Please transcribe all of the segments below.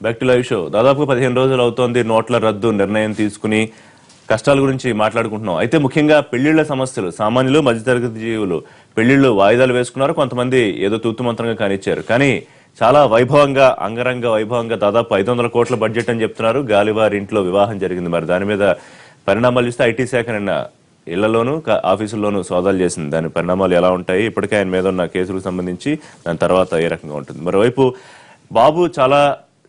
Back to live show. దాదాపుగా 15 రోజులు అవుతోంది నోట్ల రద్దు నిర్ణయం తీసుకుని. కష్టాల గురించి మాట్లాడుకుంటున్నాం. అయితే ముఖ్యంగా పెళ్లిళ్ల సమస్యలు, సామాన్యులు మధ్యతరగతి జీవులు పెళ్లిళ్లు వాయిదాలు వేసుకున్నారు. కొంతమంది ఏదో తూతుమంత్రంగా కానిచ్చారు. కానీ చాలా వైభవంగా, అంగరంగ వైభవంగా దాదాపు 500 కోట్ల బడ్జెట్ అని చెప్తున్నారు. గాలివారి ఇంట్లో వివాహం జరిగింది. మరి దాని మీద పరిణామాలు చూస్తే ఐటీ శాఖ నిన్న ఇళ్లలోనూ ఆఫీసుల్లోనూ సోదాలు చేసింది. దాని పరిణామాలు ఎలా ఉంటాయి, ఇప్పటికే ఆయన మీద ఉన్న కేసులకు సంబంధించి దాని తర్వాత ఏ రకంగా ఉంటుంది. మరోవైపు బాబు చాలా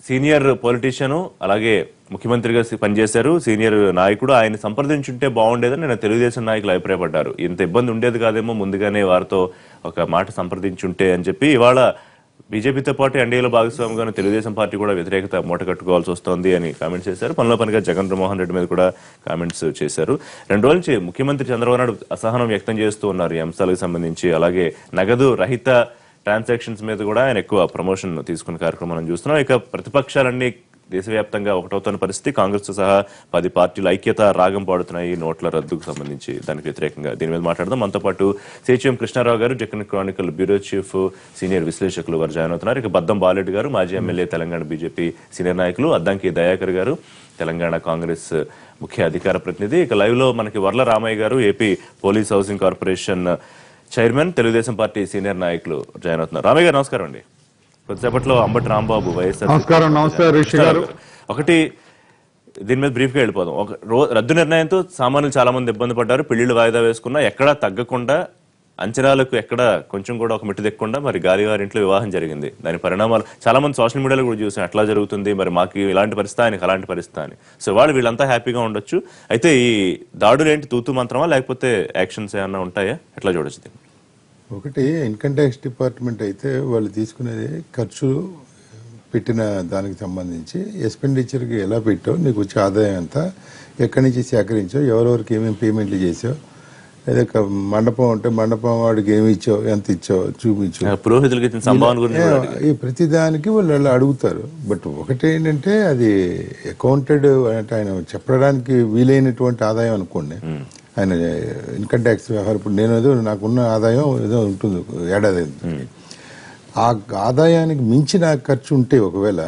సీనియర్ పొలిటీషియన్, అలాగే ముఖ్యమంత్రిగా పనిచేశారు, సీనియర్ నాయకుడు. ఆయన సంప్రదించుంటే బాగుండేదని నేను తెలుగుదేశం నాయకులు అభిప్రాయపడ్డారు. ఇంత ఇబ్బంది ఉండేది కాదేమో, ముందుగానే వారితో ఒక మాట సంప్రదించుంటే అని చెప్పి. ఇవాళ బీజేపీతో పాటు ఎన్డీఏలో భాగస్వామిగాను తెలుగుదేశం పార్టీ కూడా వ్యతిరేకత మూటగట్టుకోవాల్సి వస్తోంది అని కామెంట్స్ చేశారు. పనిలో పనిగా జగన్మోహన్ రెడ్డి మీద కూడా కామెంట్స్ చేశారు. 2 రోజుల నుంచి ముఖ్యమంత్రి చంద్రబాబు నాయుడు అసహనం వ్యక్తం చేస్తూ ఉన్నారు ఈ అంశాలకు సంబంధించి. అలాగే నగదు రహిత ట్రాన్సాక్షన్స్ మీద కూడా ఆయన ఎక్కువ ప్రమోషన్ తీసుకునే కార్యక్రమం మనం చూస్తున్నాం. ఇక ప్రతిపక్షాలన్నీ దేశవ్యాప్తంగా ఒకటవుతున్న పరిస్థితి. కాంగ్రెస్ తో సహా 10 పార్టీలు ఐక్యత రాగం పాడుతున్నాయి నోట్ల రద్దుకు సంబంధించి. దానికి వ్యతిరేకంగా దీని మీద మాట్లాడదాం. మనతో పాటు సిహెచ్ఎం కృష్ణారావు గారు, Deccan Chronicle bureau chief, senior విశ్లేషకులు వారు జాయిన్ అవుతున్నారు. ఇక బద్దం బాలెడ్డి గారు, మాజీ ఎమ్మెల్యే, తెలంగాణ బీజేపీ సీనియర్ నాయకులు. అద్దంకి దయాకర్ గారు, తెలంగాణ కాంగ్రెస్ ముఖ్య అధికార ప్రతినిధి. ఇక లైవ్ లో మనకి వర్ల రామయ్య గారు, AP police housing corporation chairman, Telugu Desam party senior నాయకులు జాయిన్ అవుతున్నారు. రామయ్య గారు నమస్కారం అండి. కొద్దిసేపట్లో అంబటి రాంబాబు వైఎస్ఆర్. నమస్కారం. ఒకటి దీని మీద బ్రీఫ్ గా వెళ్ళిపోదాం. రద్దు నిర్ణయంతో సామాన్యులు చాలా మంది ఇబ్బంది పడ్డారు. పెళ్లిళ్ళు వాయిదా వేసుకున్నా ఎక్కడా తగ్గకుండా, అంచనాలకు ఎక్కడ కొంచెం కూడా ఒక మెట్టు దిక్కకుండా మరి గాలివారి ఇంట్లో వివాహం జరిగింది. దాని పరిణామాలు చాలా మంది సోషల్ మీడియాలో కూడా చూసాం. ఎట్లా జరుగుతుంది, మరి మాకు ఇలాంటి పరిస్థితి, ఆయనకి అలాంటి పరిస్థితి అని. సో వీళ్ళంతా హ్యాపీగా ఉండొచ్చు. అయితే ఈ దాడులు ఏంటి, తూతు మంత్రమా లేకపోతే యాక్షన్స్ ఏమన్నా ఉంటాయా, ఎట్లా చూడొచ్చు దీన్ని? ఒకటి, ఇన్కమ్ ట్యాక్స్ డిపార్ట్మెంట్ అయితే వాళ్ళు తీసుకునేది ఖర్చు పెట్టిన దానికి సంబంధించి ఎక్స్పెండిచర్కి ఎలా పెట్టావు, నీకు వచ్చే ఆదాయం ఎంత, ఎక్కడి నుంచి సేకరించావు, ఎవరెవరికి ఏమేమి పేమెంట్లు చేసావు, లేదా మండపం ఉంటే మండపం వాడికి ఏమి ఇచ్చావు, ఎంత ఇచ్చావు చూపించు. ఈ ప్రతిదానికి వాళ్ళు అడుగుతారు. బట్ ఒకటి ఏంటంటే అది అకౌంటెడ్ అంటే ఆయన చెప్పడానికి వీలైనటువంటి ఆదాయం అనుకోండి. ఆయన ఇన్కమ్ ట్యాక్స్ వ్యవహారం, ఇప్పుడు నేను ఏదో నాకున్న ఆదాయం ఏదో ఉంటుంది ఏడాది, ఆ ఆదాయానికి మించిన ఖర్చు ఉంటే, ఒకవేళ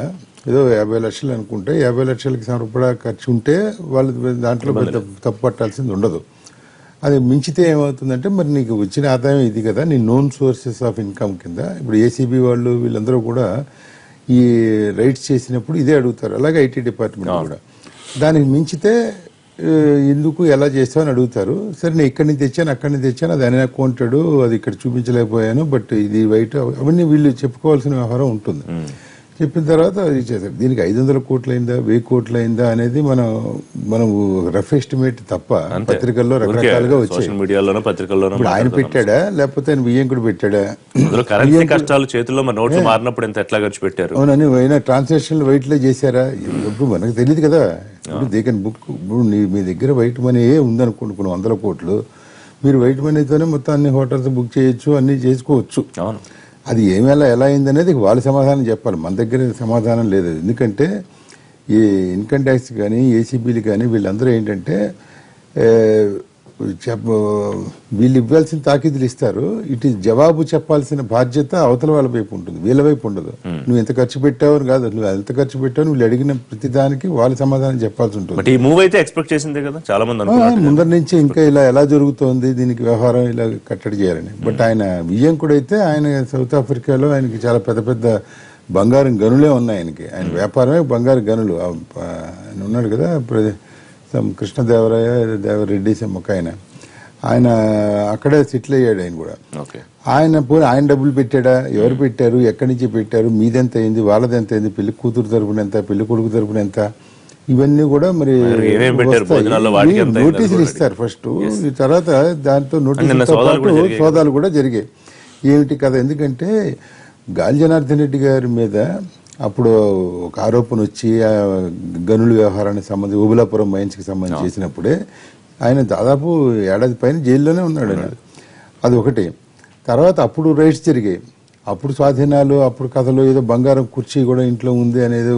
ఏదో 50 లక్షలు అనుకుంటే 50 లక్షలకి సరిపడా ఖర్చు ఉంటే వాళ్ళు దాంట్లో పెద్ద తప్పు పట్టాల్సింది ఉండదు. అది మించితే ఏమవుతుందంటే, మరి నీకు వచ్చిన ఆదాయం ఇది కదా, నీ నోన్ సోర్సెస్ ఆఫ్ ఇన్కమ్ కింద ఇప్పుడు ఏసీబీ వాళ్ళు వీళ్ళందరూ కూడా ఈ రైట్స్ చేసినప్పుడు ఇదే అడుగుతారు. అలాగే ఐటీ డిపార్ట్మెంట్ కూడా దానికి మించితే ఎందుకు ఎలా చేస్తావు అని అడుగుతారు. సరే నేను ఇక్కడి నుంచి తెచ్చాను, అక్కడి నుంచి తెచ్చాను, అది అని అకౌంటెడ్, అది ఇక్కడ చూపించలేకపోయాను, బట్ ఇది వైట్, అవన్నీ వీళ్ళు చెప్పుకోవాల్సిన వ్యవహారం ఉంటుంది. చెప్పిన తర్వాత అది చేశారు. దీనికి 500 కోట్లు అయిందా, 1000 కోట్లు అయిందా అనేది మనం రఫ్ ఎస్టిమేట్ తప్ప పత్రికల్లో రకరకాలుగా వచ్చాయి. ఇప్పుడు ఆయన పెట్టాడా లేకపోతే ఆయన వియ్యంకుడు పెట్టాడా? కష్టాలు చేతుల్లో నోట్లు మారినప్పుడు ఎంత ఎట్లా ఖర్చు పెట్టారు అవునని అయినా ట్రాన్సాక్షన్ వైట్ లో చేశారా? ఇప్పుడు మనకు తెలియదు కదా. ఇప్పుడు దే కెన్ బుక్. ఇప్పుడు మీ దగ్గర వైట్ మనీ ఉందనుకోండి, కొన్ని 100 కోట్లు, మీరు వైట్ మనీతోనే మొత్తం అన్ని హోటల్స్ బుక్ చేయొచ్చు, అన్ని చేసుకోవచ్చు. అది ఏమేలా ఎలా అయింది అనేది వాళ్ళు సమాధానం చెప్పాలి. మన దగ్గర సమాధానం లేదు. ఎందుకంటే ఈ ఇన్కమ్ ట్యాక్స్ కానీ ఏసీబీలు కానీ వీళ్ళందరూ ఏంటంటే వీళ్ళు ఇవ్వాల్సిన తాకీదులు ఇస్తారు. ఇటు జవాబు చెప్పాల్సిన బాధ్యత అవతల వాళ్ళ వైపు ఉంటుంది, వీళ్ళ వైపు ఉండదు. నువ్వు ఎంత ఖర్చు పెట్టావు కాదు, నువ్వు ఎంత ఖర్చు పెట్టావు, వీళ్ళు అడిగిన ప్రతి దానికి వాళ్ళు సమాధానం చెప్పాల్సి ఉంటుంది. ముందర నుంచి ఇంకా ఇలా ఎలా జరుగుతోంది, దీనికి వ్యవహారం ఇలా కట్టడి చేయాలని. బట్ ఆయన వియ్యంకుడైతే ఆయన సౌత్ ఆఫ్రికాలో ఆయనకి చాలా పెద్ద పెద్ద బంగారం గనులే ఉన్నాయి. ఆయన వ్యాపారమే బంగారు గనులు. ఆయన ఉన్నాడు కదా కృష్ణదేవరాయ దేవరెడ్డి ఒక ఆయన అక్కడే సెటిల్ అయ్యాడు. ఆయన కూడా ఆయన డబ్బులు పెట్టాడా, ఎవరు పెట్టారు, ఎక్కడి నుంచి పెట్టారు, మీదెంత అయింది, వాళ్ళదెంత అయింది, పెళ్లి కూతురు తరపున ఎంత, పెళ్లి కొడుకు తరపున ఎంత, ఇవన్నీ కూడా మరి నోటీసులు ఇస్తారు ఫస్ట్. తర్వాత దాంతో నోటీసులతో పాటు సోదాలు కూడా జరిగాయి. ఏమిటి కదా, ఎందుకంటే గాలి జనార్దన్ రెడ్డి గారి మీద అప్పుడు ఒక ఆరోపణ వచ్చి గనుల వ్యవహారానికి సంబంధించి ఓబులాపురం మైన్స్ కి సంబంధించి చేసినప్పుడే ఆయన దాదాపు ఏడాది పైన జైల్లోనే ఉన్నాడు. అది ఒకటి. తర్వాత అప్పుడు రైట్స్ జరిగాయి, అప్పుడు స్వాధీనాలు, అప్పుడు కథలో ఏదో బంగారం కుర్చీ కూడా ఇంట్లో ఉంది అనేది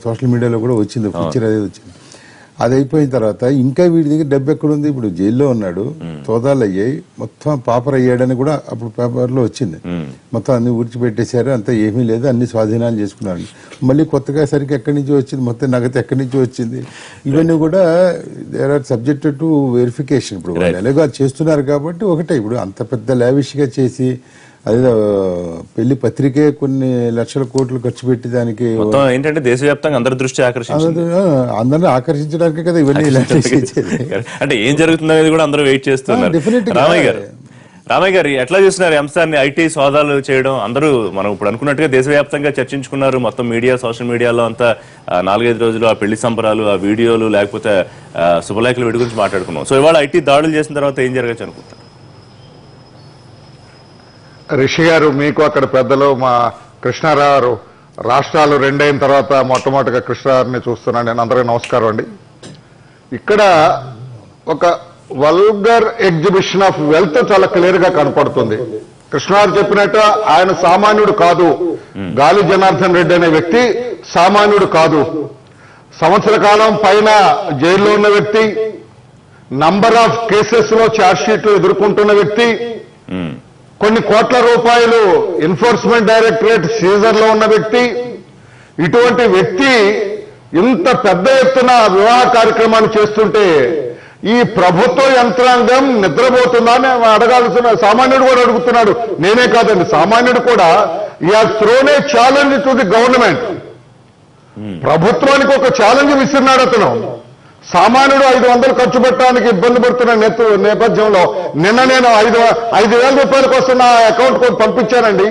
సోషల్ మీడియాలో కూడా వచ్చింది, పిక్చర్ అనేది వచ్చింది. అది అయిపోయిన తర్వాత ఇంకా వీడి దగ్గర డబ్బు ఎక్కడుంది? ఇప్పుడు జైల్లో ఉన్నాడు, తోదాలు అయ్యాయి, మొత్తం పాపర్ అయ్యాడని కూడా అప్పుడు పేపర్లో వచ్చింది. మొత్తం అన్ని ఊడ్చిపెట్టేశారు, అంతా ఏమీ లేదు, అన్ని స్వాధీనాలు చేసుకున్నారు. మళ్ళీ కొత్తగా సరికి ఎక్కడి నుంచి వచ్చింది, మొత్తం నగదు ఎక్కడి నుంచి వచ్చింది, ఇవన్నీ కూడా there are subjected to verification. ఇప్పుడు వాళ్ళు ఎలాగో చేస్తున్నారు కాబట్టి ఒకటే. ఇప్పుడు అంత పెద్ద లావిష్గా చేసి అదే పెళ్లి పత్రికే కొన్ని లక్షల కోట్లు ఖర్చు పెట్టి దానికి ఏంటంటే దేశవ్యాప్తంగా అందరి దృష్టి అందరినీ ఆకర్షించడానికే కదా ఇవన్నీ అంటే ఏం జరుగుతుంది అనేది కూడా అందరూ వెయిట్ చేస్తున్నారు. రామయ్య గారు ఎట్లా చూస్తున్నారు అంశాన్ని? ఐటీ సోదాలు చేయడం అందరూ మనం ఇప్పుడు అనుకున్నట్టుగా దేశవ్యాప్తంగా చర్చించుకున్నారు. మొత్తం మీడియా, సోషల్ మీడియాలో అంతా 4-5 రోజులు ఆ పెళ్లి సంబరాలు, ఆ వీడియోలు, లేకపోతే శుభలేఖలు వీటి గురించి మాట్లాడుకున్నాం. సో ఇవాళ ఐటీ దాడులు చేసిన తర్వాత ఏం జరగచ్చు అనుకుంటారు? రిషి గారు, మీకు అక్కడ పెద్దలు, మా కృష్ణారావు గారు, రాష్ట్రాలు రెండైన తర్వాత మొట్టమొదటిగా కృష్ణారావుని చూస్తున్నాను నేను. అందరికీ నమస్కారం అండి. ఇక్కడ ఒక వల్గర్ ఎగ్జిబిషన్ ఆఫ్ వెల్త్ చాలా క్లియర్ గా కనపడుతుంది. కృష్ణారావు చెప్పినట్టు ఆయన సామాన్యుడు కాదు. గాలి జనార్దన్ రెడ్డి అనే వ్యక్తి సామాన్యుడు కాదు. సంవత్సర కాలం పైన జైల్లో ఉన్న వ్యక్తి, నంబర్ ఆఫ్ కేసెస్ లో ఛార్జ్ షీట్లు ఎదుర్కొంటున్న వ్యక్తి, కొన్ని కోట్ల రూపాయలు ఎన్ఫోర్స్మెంట్ డైరెక్టరేట్ సీజర్ లో ఉన్న వ్యక్తి. ఇటువంటి వ్యక్తి ఇంత పెద్ద ఎత్తున వివాహ కార్యక్రమాన్ని చేస్తుంటే ఈ ప్రభుత్వ యంత్రాంగం నిద్రపోతుందా అని అడగాల్సిన సామాన్యుడు కూడా అడుగుతున్నాడు. నేనే కాదండి, సామాన్యుడు కూడా ఈ has thrown a challenge to the government. ప్రభుత్వానికి ఒక ఛాలెంజ్ విసిరినాడు అతను. సామాన్యుడు 500 ఖర్చు పెట్టడానికి ఇబ్బంది పడుతున్న నేపథ్యంలో నిన్న నేను 5,000 రూపాయల కోసం నా అకౌంట్ కోడ్ పంపించానండి.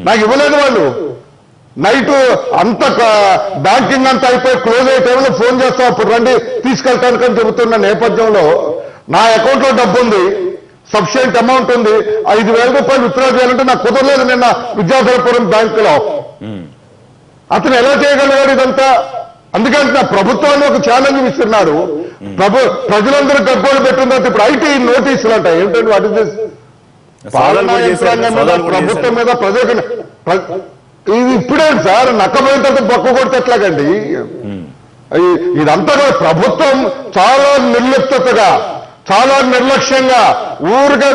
నాకు ఇవ్వలేదు వాళ్ళు. నైట్ అంత బ్యాంకింగ్ అంతా అయిపోయి క్లోజ్ అయ్యే టైంలో ఫోన్ చేస్తాం, అప్పుడు రండి తీసుకెళ్తానికని చెబుతున్న నేపథ్యంలో నా అకౌంట్ లో డబ్బు ఉంది, సఫిషియెంట్ అమౌంట్ ఉంది. 5,000 రూపాయలు విత్డ్రా చేయాలంటే నాకు కుదరలేదు నిన్న విద్యాధరపురం బ్యాంకులో. అతను ఎలా చేయగలిగాడు ఇదంతా? అందుకని నా ప్రభుత్వాన్ని ఒక ఛాలెంజ్ ఇస్తున్నాడు. ప్రజలందరూ గగ్గోలు పెట్టిన తర్వాత ఇప్పుడు ఐటీ నోటీసులు అంట. ఏంటంటే వాటి పాలనా యంత్రాంగం మీద, ప్రభుత్వం మీద, ప్రజలకు ఇది ఇప్పుడే సార్ నక్కపోయిన తర్వాత బొక్క కొడితే ఎట్లాగండి? ఇదంతా ప్రభుత్వం చాలా నిర్లిప్తగా, చాలా నిర్లక్ష్యంగా, ఊరిగా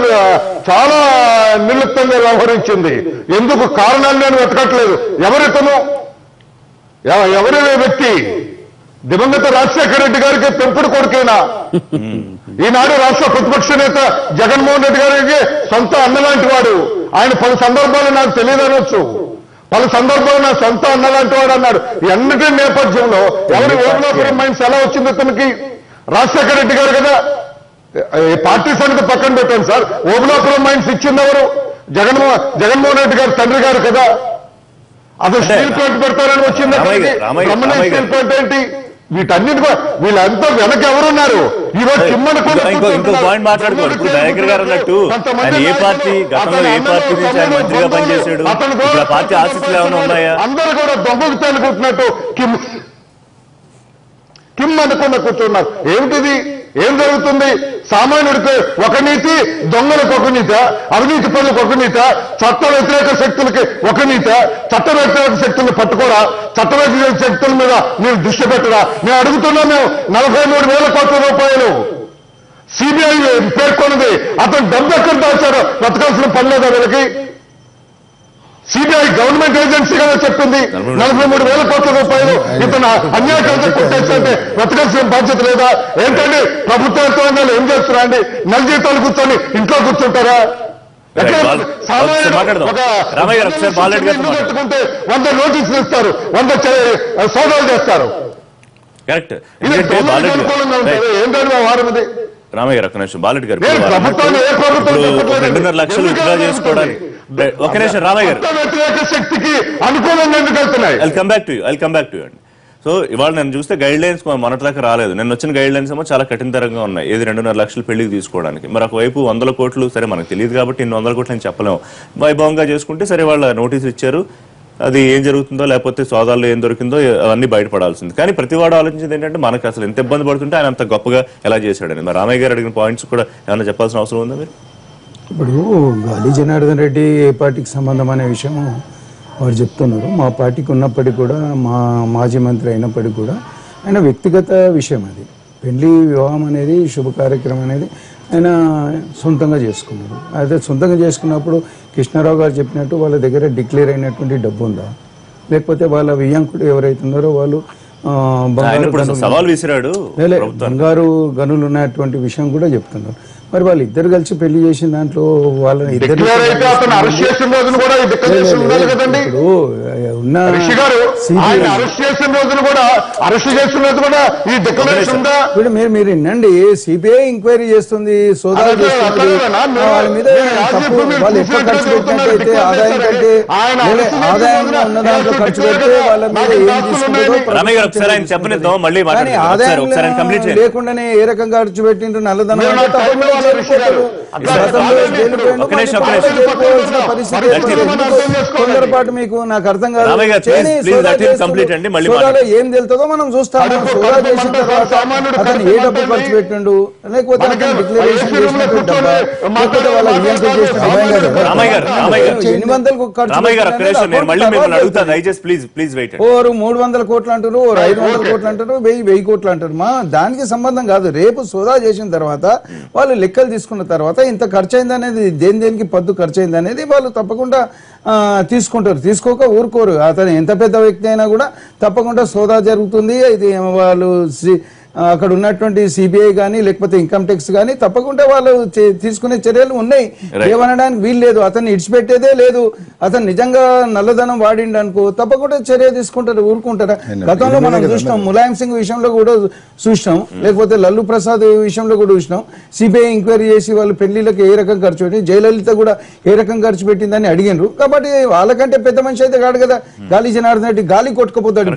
చాలా నిర్లిప్తంగా వ్యవహరించింది. ఎందుకు కారణాలు నేను వెతకట్లేదు. ఎవరితను, ఎవరి వ్యక్తి? దివంగత రాజశేఖర రెడ్డి గారికి పెంపుడు కొడుకైనా, ఈనాడు రాష్ట్ర ప్రతిపక్ష నేత జగన్మోహన్ రెడ్డి గారికి సొంత అన్నలాంటి వాడు. ఆయన పలు సందర్భాలు నాకు తెలియదనొచ్చు, పలు సందర్భాలు నా సొంత అన్నలాంటి వాడు అన్నాడు. అన్నిటి నేపథ్యంలో ఎవరి ఓబులాపురం మైన్స్ ఎలా వచ్చింది అతనికి? రాజశేఖర రెడ్డి గారు కదా. పార్టీ సంగతి పక్కన పెట్టాను సార్. ఓబులాపురం మైన్స్ ఇచ్చింది ఎవరు? జగన్మోహన్ రెడ్డి గారు తండ్రి గారు కదా. అసలు స్టీల్ ప్లాంట్ పెడతారని వచ్చింది. స్టీల్ ప్లాంట్ ఏంటి? వీటన్నిటి వీళ్ళంతా వెనక ఎవరున్నారు? ఈరోజు ఇంకో పాయింట్ మాట్లాడుకోవాలి. ఇప్పుడు డైరెక్టర్ గారు అన్నట్టు ఆయన ఏ పార్టీ, గతంలో ఏ పార్టీ నుంచి ఆయన మంత్రిగా పనిచేశాడు? ఇప్పుడు పార్టీ ఆశీస్సులు ఏమైనా ఉన్నాయా? అందరూ కూడా దొంగకు అనుకుంటున్నట్టు కిమ్ అనుకున్న కూర్చున్నారు. ఏమిటిది? ఏం జరుగుతుంది? సామాన్యుడికి ఒక నీతి, దొంగలకు ఒక నీత, అవినీతి పనులకు ఒక నీత, చట్ట వ్యతిరేక శక్తులకి ఒక నీత. చట్ట వ్యతిరేక శక్తులను పట్టుకోరా, చట్ట వ్యతిరేక శక్తుల మీద మీరు దృష్టి పెట్టరా? మేము అడుగుతున్నాం. మేము 43,000 కోట్ల రూపాయలు సిబిఐ పేర్కొన్నది. అతను డబ్బు ఎక్కడ దాచారో బతకాల్సిన పని లేదా వీళ్ళకి? సిబిఐ గవర్నమెంట్ ఏజెన్సీ కదా చెప్పింది 43,000 కోట్ల రూపాయలు ఇతను అన్యాయంగా కొట్టేస్తే బతకాల్సిన బాధ్యత లేదా? ఏంటండి ప్రభుత్వ యంత్రాంగాలు ఏం చేస్తున్నా అండి? నెల జీతాలు కూర్చొని ఇంట్లో కూర్చుంటారా? పెట్టుకుంటే 100 నోటీసులు ఇస్తారు, 100 సోదాలు చేస్తారు. కరెక్ట్. ఏంటండి మా వారం ఇది? రామయ్య గారు, ఒక్క నిమిషం. బాలెడ్డి గారు, 2.5 లక్షలు విత్డ్రా చేసుకోవడానికి ఒక నిమిషం. రామయ్య గారు, వ్యతిరేక శక్తికి అనుకూలంగా ఎందుకు వెళ్తున్నాయి? I come back to you అండి. సో ఇవాళ నేను చూస్తే గైడ్ లైన్స్ మొన్నటిదాకా రాలేదు. నేను వచ్చిన గైడ్ లైన్స్ ఏమో చాలా కఠినతరంగా ఉన్నాయి. ఏది 2.5 లక్షలు పెళ్లికి తీసుకోవడానికి. మరి ఒకవైపు 100 కోట్లు, సరే మనకు తెలియదు కాబట్టి ఇన్ని 100 కోట్లు అని చెప్పలేము. వైభవంగా చేసుకుంటే సరే వాళ్ళ నోటీసులు ఇచ్చారు. అది ఏం జరుగుతుందో, లేకపోతే సోదాల్లో ఏం దొరికిందో అవన్నీ బయటపడాల్సింది. కానీ ప్రతివాడు ఆలోచించేది ఏంటంటే మనకు అసలు ఎంత ఇబ్బంది పడుతుంటే ఆయన అంత గొప్పగా ఎలా చేశాడని. మరి రామయ్య గారు అడిగిన పాయింట్స్ కూడా ఏమైనా చెప్పాల్సిన అవసరం ఉందా మీరు? ఇప్పుడు గాలి జనార్దన్ రెడ్డి ఏ పార్టీకి సంబంధం అనే విషయం వారు చెప్తున్నారు. మా పార్టీకి ఉన్నప్పటికీ కూడా, మా మాజీ మంత్రి అయినప్పటికీ కూడా ఆయన వ్యక్తిగత విషయం అది. పెళ్లి వివాహం అనేది శుభ కార్యక్రమం అనేది ఆయన సొంతంగా చేసుకున్నారు. అయితే సొంతంగా చేసుకున్నప్పుడు కృష్ణారావు గారు చెప్పినట్టు వాళ్ళ దగ్గర డిక్లేర్ అయినటువంటి డబ్బు ఉందా, లేకపోతే వాళ్ళ వియ్యంకుడు ఎవరైతే ఉన్నారో వాళ్ళు సవాల్ విసిరాడు, బంగారు గనులు ఉన్నటువంటి విషయం కూడా చెప్తున్నారు. మరి వాళ్ళు ఇద్దరు కలిసి పెళ్లి చేసిన దాంట్లో వాళ్ళని ఇద్దరు మీరు వినండి, సిబిఐ ఎంక్వైరీ చేస్తుంది, సోదాలు చేస్తుంది. వాళ్ళ మీద వాళ్ళు ఎక్కువ ఖర్చు పెట్టినట్టయితే ఆదాయం కంటే ఆదాయంగా ఉన్న దాంట్లో ఖర్చు పెడితే వాళ్ళ మీద ఏం తీసుకుంటుందో ఆదాయం లేకుండానే ఏ రకంగా ఖర్చు పెట్టిండ్రు నల్లధనం తొందరపాటు మీకు నాకు అర్థం కాదు. ఏం తెలుతుందో మనం చూస్తాము. సోదా చేసిన తర్వాత అతను ఏ డబ్బు ఖర్చు పెట్టిండు, లేకపోతే డిక్లరేషన్ చేసినట్టు డబ్బా, లేకపోతే వాళ్ళ వియంకులు చేసిన 800 ఖర్చు 300 కోట్లు అంటారు, 500 కోట్లు అంటారు, 1000 కోట్లు అంటారు. దానికి సంబంధం కాదు. రేపు సోదా చేసిన తర్వాత వాళ్ళు లెక్కలు తీసుకున్న తర్వాత ఇంత ఖర్చు అయింది అనేది, దేనికి పద్దు ఖర్చు అయింది అనేది వాళ్ళు తప్పకుండా తీసుకుంటారు. తీసుకోక ఊరుకోరు. అతను ఎంత పెద్ద వ్యక్తి అయినా కూడా తప్పకుండా సోదా జరుగుతుంది. ఇది వాళ్ళు అక్కడ ఉన్నటువంటి సిబిఐ కానీ లేకపోతే ఇన్కమ్ ట్యాక్స్ కానీ తప్పకుండా వాళ్ళు తీసుకునే చర్యలు ఉన్నాయి. ఏమనడానికి వీలు లేదు. అతన్ని ఇడిచిపెట్టేదే లేదు. అతను నిజంగా నల్లధనం వాడిండు అనుకో తప్పకుండా చర్య తీసుకుంటారు, ఊరుకుంటారా? గతంలో మనం చూసినాం, ములాయం సింగ్ విషయంలో కూడా చూసినాం, లేకపోతే లల్లు ప్రసాద్ విషయంలో కూడా చూసినాం. సిబిఐ ఎంక్వైరీ చేసి వాళ్ళు పెళ్లిళ్ళకి ఏ రకం ఖర్చు పెట్టి, జయలలిత కూడా ఏ రకం ఖర్చు పెట్టిందని అడిగినారు. కాబట్టి వాళ్ళకంటే పెద్ద మనిషి అయితే కాదు కదా గాలి జనార్దన్ రెడ్డి. గాలి కొట్టుకుపోతాడు.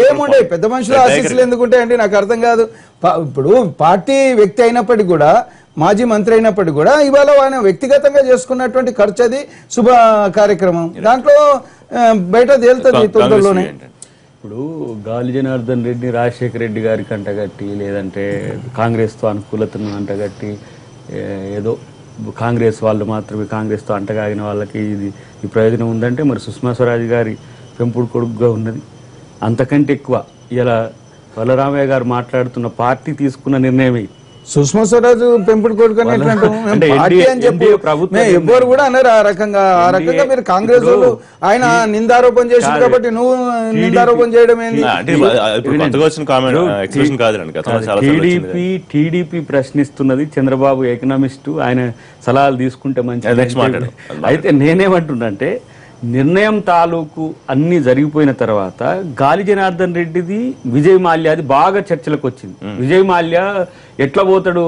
ఏముండే పెద్ద మనుషులు ఆశీస్సులు ఎందుకుంటే అండి నాకు అర్థం కాదు. ఇప్పుడు పార్టీ వ్యక్తి అయినప్పటికీ కూడా, మాజీ మంత్రి అయినప్పటికీ కూడా ఇవాళ ఆయన వ్యక్తిగతంగా చేసుకున్నటువంటి ఖర్చు అది శుభ కార్యక్రమం. దాంట్లో బయట తేలుతుంది తొందరలోనే. ఇప్పుడు గాలి జనార్దన్ రెడ్డి రాజశేఖర రెడ్డి గారికి అంటగట్టి, లేదంటే కాంగ్రెస్తో అనుకూలతను అంటగట్టి, ఏదో కాంగ్రెస్ వాళ్ళు మాత్రమే కాంగ్రెస్తో అంటగాగిన వాళ్ళకి ఈ ప్రయోజనం ఉందంటే మరి సుష్మా స్వరాజ్ గారి పెంపుడు కొడుకుగా ఉన్నది. అంతకంటే ఎక్కువ ఇలా వల్లరామయ్య గారు మాట్లాడుతున్న పార్టీ తీసుకున్న నిర్ణయమే. సుష్మా స్వరాజ్ పెంపుడు కొడుకు ఎవ్వరు కూడా అన్నారు ఆ రకంగా. మీరు కాంగ్రెస్ వాళ్ళు ఆయన నిందారోపణ చేసింది కాబట్టి నువ్వు నిందారోపణ చేయడం ఏంటి? టీడీపీ ప్రశ్నిస్తున్నది, చంద్రబాబు ఎకనామిస్టు, ఆయన సలహాలు తీసుకుంటే మంచి. అయితే నేనేమంటున్నంటే నిర్ణయం తాలూకు అన్ని జరిగిపోయిన తర్వాత గాలి జనార్దన్ రెడ్డిది విజయ్ మాల్యాది బాగా చర్చలకు వచ్చింది. విజయ్ మాల్యా ఎట్లా పోతాడు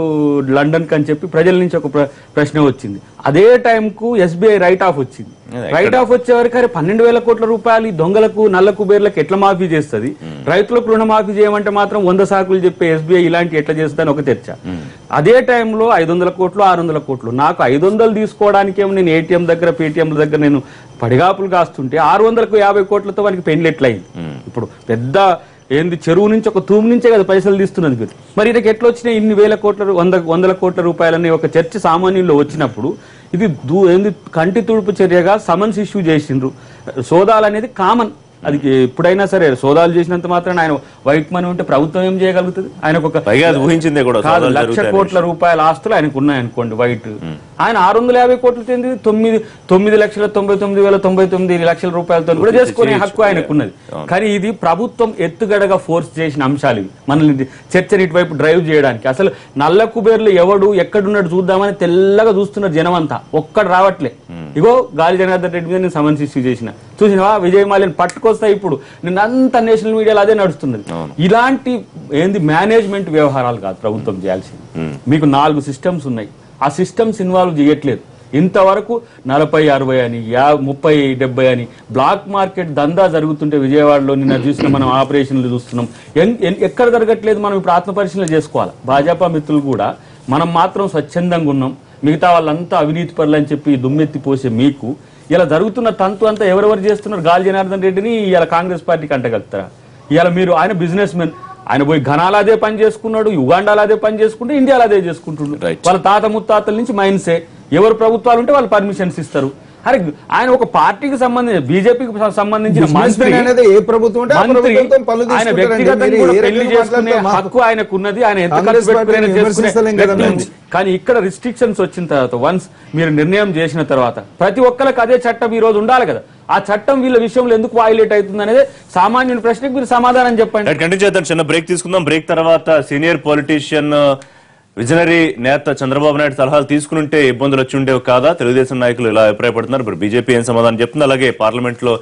లండన్ అని చెప్పి ప్రజల నుంచి ఒక ప్రశ్న వచ్చింది. అదే టైంకు ఎస్బీఐ రైట్ ఆఫ్ వచ్చింది. రైట్ ఆఫ్ వచ్చే వరకు 12,000 కోట్ల రూపాయలు దొంగలకు నల్ల కుబేర్లకు ఎట్లా మాఫీ చేస్తుంది? రైతులకు రుణమాఫీ చేయమంటే మాత్రం 100 సాకులు చెప్పే ఎస్బీఐ ఇలాంటి ఎట్లా చేస్తుందని ఒక చర్చ. అదే టైంలో 500 కోట్లు 600 కోట్లు నాకు 500 తీసుకోవడానికేమో నేను ఏటీఎం దగ్గర పేటీఎంల దగ్గర నేను పడిగాపులు కాస్తుంటే 650 కోట్లతో వానికి పెళ్లి ఎట్లయింది? ఇప్పుడు పెద్ద ఏంది చెరువు నుంచి ఒక తూము నుంచే కదా పైసలు తీస్తున్నది మీరు. మరి ఇదకి ఎట్లా వచ్చినాయి ఇన్ని వేల కోట్ల 100 కోట్ల రూపాయలని ఒక చర్చ సామాన్యుల్లో వచ్చినప్పుడు ఇది ఏంది కంటి తుడుపు చర్యగా సమన్స్ ఇష్యూ చేసిండ్రు. సోదాలు అనేది కామన్. అది ఎప్పుడైనా సరే సోదాలు చేసినంత మాత్రం ఆయన వైట్ మనీ ఉంటే ప్రభుత్వం ఏం చేయగలుగుతుంది? ఆయనకు ఒక ఊహించిందే కూడా 1,00,000 కోట్ల రూపాయల ఆస్తులు ఆయనకు ఉన్నాయనుకోండి వైట్. ఆయన 650 కోట్లు చెంది 9,99,099 రూపాయలతో కూడా చేసుకునే హక్కు ఆయనకున్నది. కానీ ఇది ప్రభుత్వం ఎత్తుగడగా ఫోర్స్ చేసిన అంశాలు ఇవి మనల్ని చర్చని ఇటువైపు డ్రైవ్ చేయడానికి. అసలు నల్ల కుబేర్లు ఎవడు ఎక్కడున్నాడు చూద్దామని తెల్లగా చూస్తున్నారు జనం అంతా, ఒక్కడు రావట్లే. ఇగో గాలి జనార్దన్ రెడ్డి మీద నేను సమన్స్ ఇష్యూ చేసిన, చూసినవా విజయ్ మాల్యాని పట్టుకొస్తా. ఇప్పుడు నిన్నంతా నేషనల్ మీడియాలో అదే నడుస్తున్నది. ఇలాంటి ఏంది మేనేజ్మెంట్ వ్యవహారాలు కాదు ప్రభుత్వం చేయాల్సింది. మీకు 4 సిస్టమ్స్ ఉన్నాయి, ఆ సిస్టమ్స్ ఇన్వాల్వ్ చేయట్లేదు. ఇంతవరకు 40-60 అని 30-70 అని బ్లాక్ మార్కెట్ దందా జరుగుతుంటే విజయవాడలో నిన్న చూసిన మనం ఆపరేషన్లు చూస్తున్నాం. ఎక్కడ జరగట్లేదు? మనం ఇప్పుడు ఆత్మపరిశీలన చేసుకోవాలి. భాజపా మిత్రులు కూడా మనం మాత్రం స్వచ్ఛందంగా ఉన్నాం, మిగతా వాళ్ళంతా అవినీతి పరులు అని చెప్పి దుమ్మెత్తి పోసే మీకు ఇలా జరుగుతున్న తంతు అంతా ఎవరెవరు చేస్తున్నారు? గాలి జనార్దన్ రెడ్డిని ఇలా కాంగ్రెస్ పార్టీకి అంటగలుగుతారా? ఇలా మీరు ఆయన బిజినెస్ మెన్, ఆయన పోయి ఘనాలు అదే పని చేసుకున్నాడు, యుగాండాలో అదే పని చేసుకుంటే ఇండియాలో అదే చేసుకుంటున్నాడు. వాళ్ళ తాత ముత్తాతల నుంచి మైన్సే. ఎవరు ప్రభుత్వాలు ఉంటే వాళ్ళు పర్మిషన్స్ ఇస్తారు. అరే ఆయన ఒక పార్టీకి సంబంధించిన బీజేపీకి సంబంధించిన మంత్రి అనేది ఏ ప్రభుత్వం ఉంటే ఆ మంత్రి ప్రభుత్వం పనులు ఆయన తీసుకుంటారండి. వ్యక్తిగతంగా మీరు కూడా ఏ పెళ్లి రకంగా చేసుకునే మాట్లాడితే హక్కు ఆయనకున్నది. ఆయన ఎంత కాంగ్రెస్ ఖర్చు పెట్టుకుని పార్టీని చేసుకునే విమర్శిస్తలేం కదా వ్యక్తి మేము. ఉంది. కానీ ఇక్కడ రిస్ట్రిక్షన్స్ వచ్చిన తర్వాత వన్స్ మీరు నిర్ణయం చేసిన తర్వాత ప్రతి ఒక్కరికి అదే చట్టం ఈ రోజు ఉండాలి కదా. ఆ చట్టం వీళ్ళ విషయంలో ఎందుకు వైలేట్ అవుతుంది అనేది సామాన్యుని ప్రశ్నకు మీరు సమాధానం చెప్పండి. కంటిన్యూ చేద్దాం. చిన్న బ్రేక్ తీసుకుందాం. బ్రేక్ తర్వాత సీనియర్ పొలిటీషియన్ విజనరీ నేత చంద్రబాబు నాయుడు సలహాలు తీసుకుంటే ఇబ్బందులు వచ్చి ఉండేవి కాదా? తెలుగుదేశం నాయకులు ఇలా అభిప్రాయపడుతున్నారు. ఇప్పుడు బీజేపీ ఏం సమాధానం చెప్తుంది? అలాగే పార్లమెంట్ లో